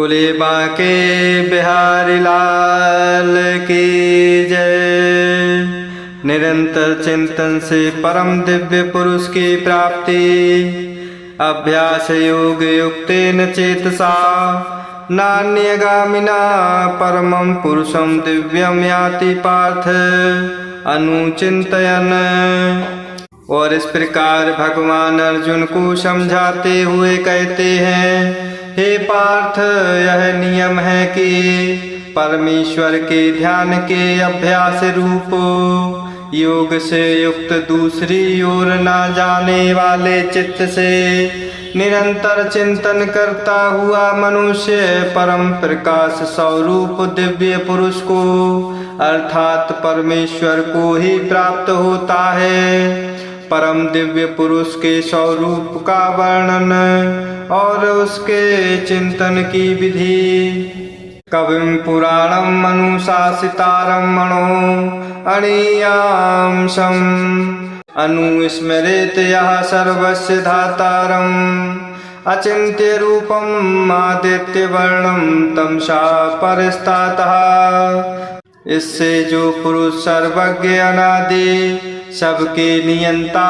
कुले बांके बिहारी लाल की जय। निरंतर चिंतन से परम दिव्य पुरुष की प्राप्ति, अभ्यास योग युक्तेन चेतसा नान्यगामिना परमं पुरुषं दिव्यम याति पार्थ अनुचिंतयन्। और इस प्रकार भगवान अर्जुन को समझाते हुए कहते हैं, हे पार्थ, यह नियम है कि परमेश्वर के ध्यान के अभ्यास रूप योग से युक्त दूसरी ओर ना जाने वाले चित्त से निरंतर चिंतन करता हुआ मनुष्य परम प्रकाश स्वरूप दिव्य पुरुष को अर्थात परमेश्वर को ही प्राप्त होता है। परम दिव्य पुरुष के स्वरूप का वर्णन और उसके चिंतन की विधि कविं पुराणं अनुशासितारं मनो अणीयांशम् अनुस्मरेत यः सर्वस्य धातारम् अचिन्त्य रूपम् आदित्य वर्णं तमसा परिस्तातः। इससे जो पुरुष सर्वज्ञ अनादि सबके नियंता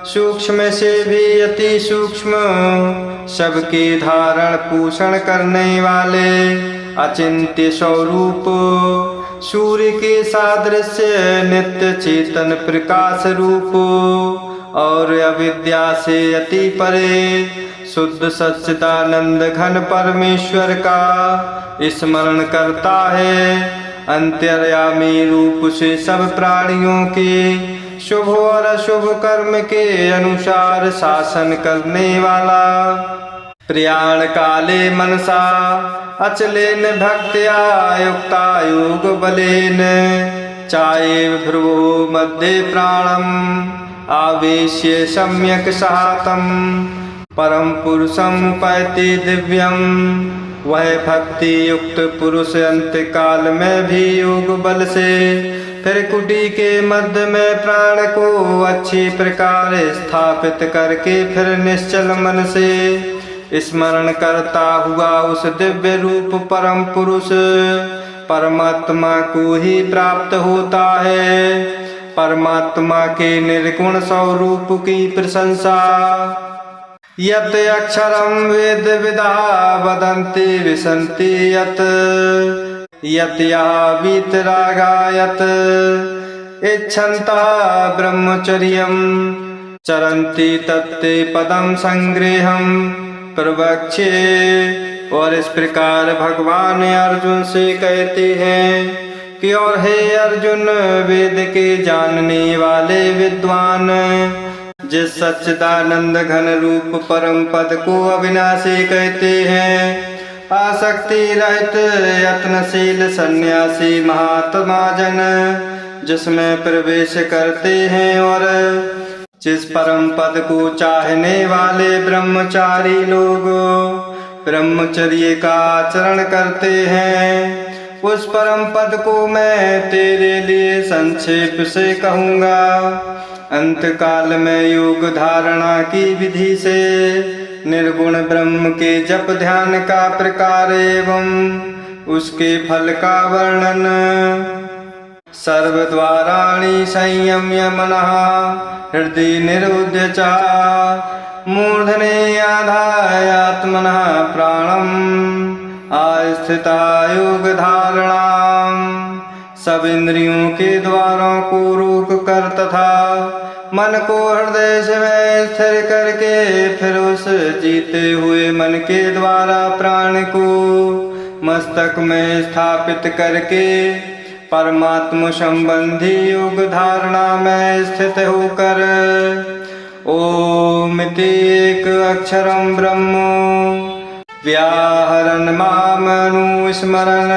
सूक्ष्म से भी अति सूक्ष्म सबके धारण पोषण करने वाले अचिंत्य स्वरूप सूर्य के सादृश्य नित्य चेतन प्रकाश रूप और अविद्या से अति परे शुद्ध सच्चिदानंद घन परमेश्वर का स्मरण करता है। अंतर्यामी रूप से सब प्राणियों के शुभ और अशुभ कर्म के अनुसार शासन करने वाला, प्रयाण काले मनसा अचलेन भक्त्या युक्ता योग बलेन चाये भ्रुवो मध्ये प्राणम आवेश्य सम्यक सहातम परम पुरुषम उपैति दिव्यम। वह भक्ति युक्त पुरुष अंत काल में भी योग बल से फिर कुटी के मध्य में प्राण को अच्छी प्रकार स्थापित करके फिर निश्चल मन से स्मरण करता हुआ उस दिव्य रूप परम पुरुष परमात्मा को ही प्राप्त होता है। परमात्मा के निर्गुण स्वरूप की प्रशंसा यत् अक्षरं वेद विदः वदन्ति विसन्ति यत् यः वीतरागायत् इच्छन्तः ब्रह्मचर्यं चरन्ति तत्ते पदं संग्रहं प्रवक्ष्ये। और इस प्रकार भगवान अर्जुन से कहते हैं कि और हे अर्जुन, वेद के जानने वाले विद्वान जिस सच्चिदानंद घन रूप परम पद को अविनाशी कहते हैं, आसक्ति रहित यत्नशील सन्यासी महात्मा जन जिसमें प्रवेश करते हैं और जिस परम पद को चाहने वाले ब्रह्मचारी लोग ब्रह्मचर्य का आचरण करते हैं, उस परम पद को मैं तेरे लिए संक्षेप से कहूँगा। अंत काल में योग धारणा की विधि से निर्गुण ब्रह्म के जप ध्यान का प्रकार एवं उसके फल का वर्णन सर्वद्वाराणि संयम्य मनः हृदय निरुध्य च मूर्धने आधाय आत्मनः प्राणम् आस्थिता योग धारणाम्। सब इंद्रियों के द्वारों को रोक कर तथा मन को हृदय में स्थिर करके फिर उस जीते हुए मन के द्वारा प्राण को मस्तक में स्थापित करके परमात्मा संबंधी योग धारणा में स्थित होकर ओम इति एक अक्षरं ब्रह्म व्याहरन् माम अनुस्मरन्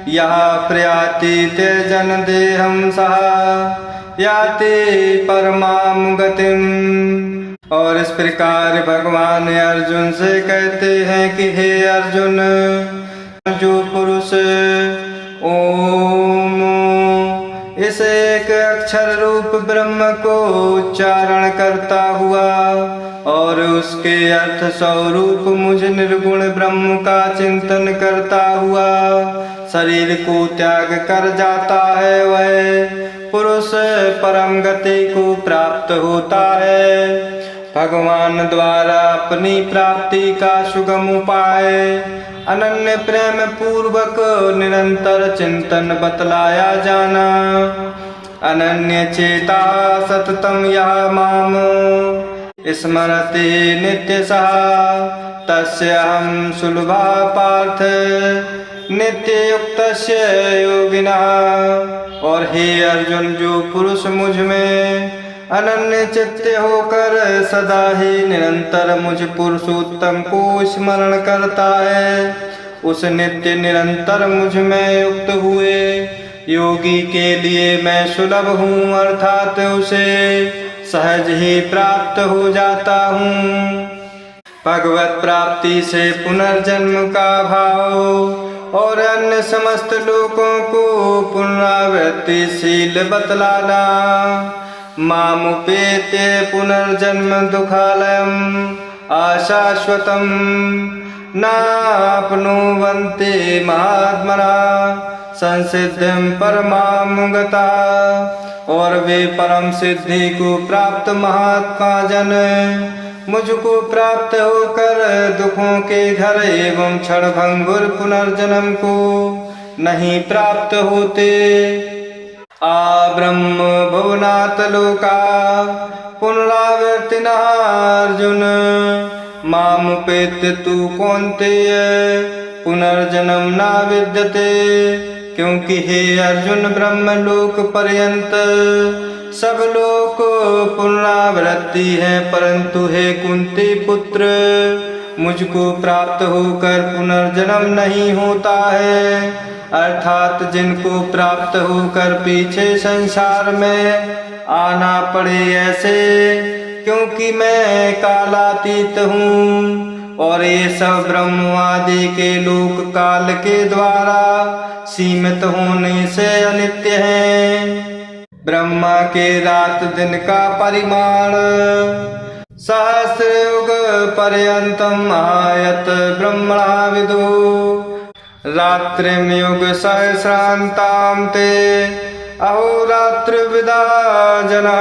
यः प्रयाति त्यजन् देहं सः याति परमां गतिम्। और इस प्रकार भगवान अर्जुन से कहते हैं कि हे अर्जुन, जो पुरुष ओम इस एक अक्षर रूप ब्रह्म को उच्चारण करता हुआ और उसके अर्थ स्वरूप मुझ निर्गुण ब्रह्म का चिंतन करता हुआ शरीर को त्याग कर जाता है, वह पुरुष परम गति को प्राप्त होता है। भगवान द्वारा अपनी प्राप्ति का सुगम उपाय अनन्य प्रेम पूर्वक निरंतर चिंतन बतलाया जाना। अनन्य चेता सततम यः माम स्मरति नित्यशः तस्यहं सुलभा पार्थ नित्य युक्तस्य योगिनः। और हे अर्जुन, जो पुरुष मुझ में अनन्य चित्त होकर सदा ही निरंतर मुझ पुरुषोत्तम को स्मरण करता है, उस नित्य निरंतर मुझ में युक्त हुए योगी के लिए मैं सुलभ हूँ, अर्थात उसे सहज ही प्राप्त हो जाता हूँ। भगवत प्राप्ति से पुनर्जन्म का भाव और अन्य समस्त लोगों को पुनरावृत्तिशील बतलाना। मामुपेत्य पुनर्जन्म दुःखालयम् अशाश्वतं नाप्नुवन्ति महात्मनः संसिद्धिं परमां गतः। और वे परम सिद्धि को प्राप्त महात्मा जन मुझको प्राप्त होकर दुखों के घर एवं क्षणभंगुर पुनर्जन्म को नहीं प्राप्त होते। आ ब्रह्म भुवनात् लोका पुनरावर्तिनः अर्जुन मामुपेत्य तु कौन्तेय पुनर्जन्म न विद्यते। क्योंकि हे अर्जुन, ब्रह्मलोक पर्यंत सब लोक पुनरावृत्ति है, परंतु हे कुंती पुत्र, मुझको प्राप्त होकर पुनर्जन्म नहीं होता है। अर्थात जिनको प्राप्त होकर पीछे संसार में आना पड़े ऐसे, क्योंकि मैं कालातीत हूँ और ये सब ब्रह्म आदि के लोक काल के द्वारा सीमित होने से अनित्य हैं। ब्रह्मा के रात दिन का परिमाण सहस्र युग पर्यंतम आयत ब्रह्मणा विदु रात्रिम युग सहस्रांताम ते अहोरात्र विदा जना।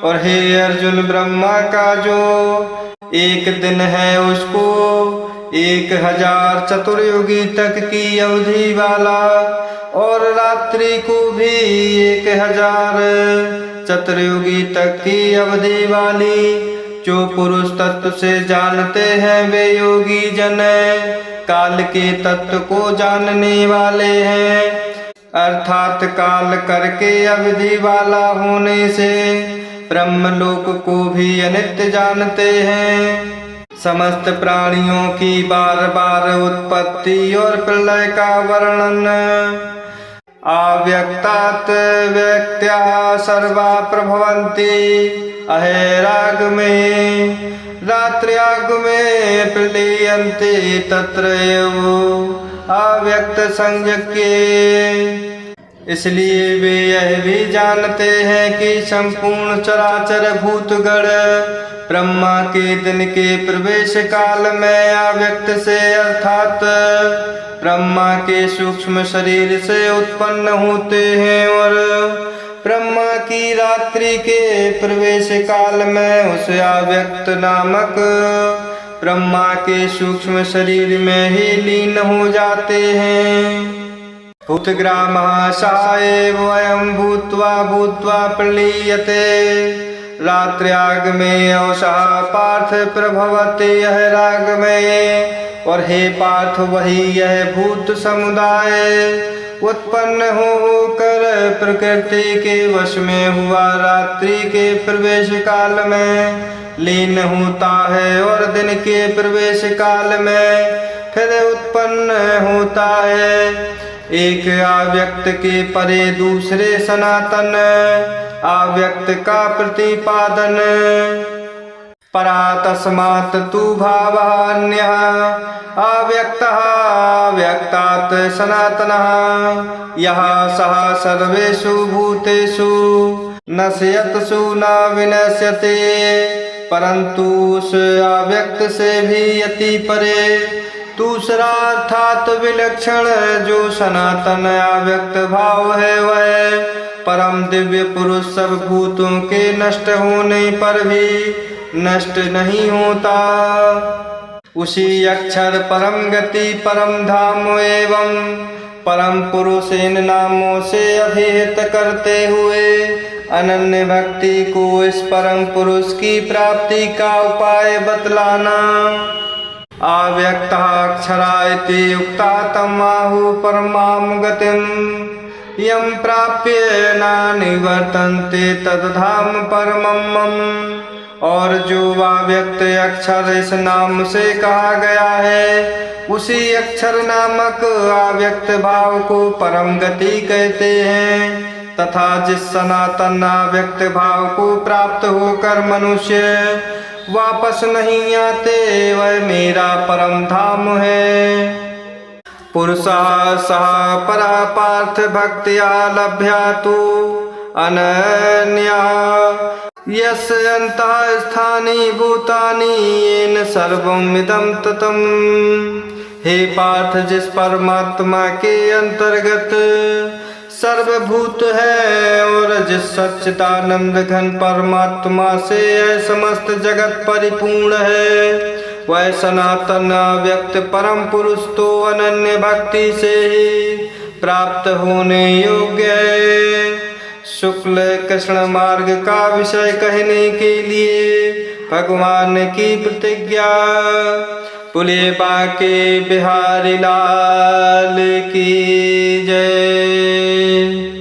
और हे अर्जुन, ब्रह्मा का जो एक दिन है उसको 1000 चतुर्युगी तक की अवधि वाला और रात्रि को भी 1000 चतुर्युगी तक की अवधि वाली जो पुरुष तत्व से जानते हैं वे योगी जन काल के तत्व को जानने वाले हैं। अर्थात काल करके अवधि वाला होने से ब्रह्मलोक को भी अनित्य जानते हैं। समस्त प्राणियों की बार बार उत्पत्ति और प्रलय का वर्णन अव्यक्तात् व्यक्त्या सर्वा प्रभवन्ति अहेरागमे रात्र्यागमे प्रलीयन्ते तत्र एव अव्यक्त संज्ञके। इसलिए वे यह भी जानते हैं कि संपूर्ण चराचर भूतगण ब्रह्मा के दिन के प्रवेश काल में अव्यक्त से अर्थात ब्रह्मा के सूक्ष्म शरीर से उत्पन्न होते हैं और ब्रह्मा की रात्रि के प्रवेश काल में उस अव्यक्त नामक ब्रह्मा के सूक्ष्म शरीर में ही लीन हो जाते हैं। भूतग्रामः स एव वयं भूत्वा भूत्वा प्रलीयते रात्र्यागमे अवसः पार्थ प्रभवते यह रागमे। और हे पार्थ, वही यह भूत समुदाय उत्पन्न होकर प्रकृति के वश में हुआ रात्रि के प्रवेश काल में लीन होता है और दिन के प्रवेश काल में फिर उत्पन्न होता है। एक अव्यक्त के परे दूसरे सनातन अव्यक्त का प्रतिपादन परा तस्मात् तु भावः अन्यः अव्यक्तः अव्यक्तात् सनातनः यः सः सर्वेषु भूतेषु नश्यत्सु न विनश्यते परंतु उस अव्यक्त से भी अति परे। दूसरा अर्थात विलक्षण जो सनातन अव्यक्त भाव है, वह परम दिव्य पुरुष सब भूतों के नष्ट होने पर भी नष्ट नहीं होता। उसी अक्षर परम गति परम धाम एवं परम पुरुष इन नामों से अभिहित करते हुए अनन्य भक्ति को इस परम पुरुष की प्राप्ति का उपाय बतलाना। अव्यक्ताक्षरा इति उक्ता तम आहु परमां गतिम यम प्राप्य न निवर्तन्ते तद्धाम परमं मम। और जो अव्यक्त अक्षर इस नाम से कहा गया है, उसी अक्षर नामक अव्यक्त भाव को परम गति कहते हैं। तथा जिस सनातन अव्यक्त भाव को प्राप्त होकर मनुष्य वापस नहीं आते, वह मेरा परम धाम है। पुरुषः सः परा पार्थ भक्त्या लभ्या तु अनन्या यस्य अन्तः स्थानि भूतानि येन सर्वमिदं ततम्। हे पार्थ, जिस परमात्मा के अंतर्गत सर्वभूत है और जिस सच्चिदानंद घन परमात्मा से यह समस्त जगत परिपूर्ण है, वह सनातन व्यक्त परम पुरुष तो अनन्य भक्ति से ही प्राप्त होने योग्य है। शुक्ल कृष्ण मार्ग का विषय कहने के लिए भगवान की प्रतिज्ञा। पुले बाके बिहारी लाल की जय।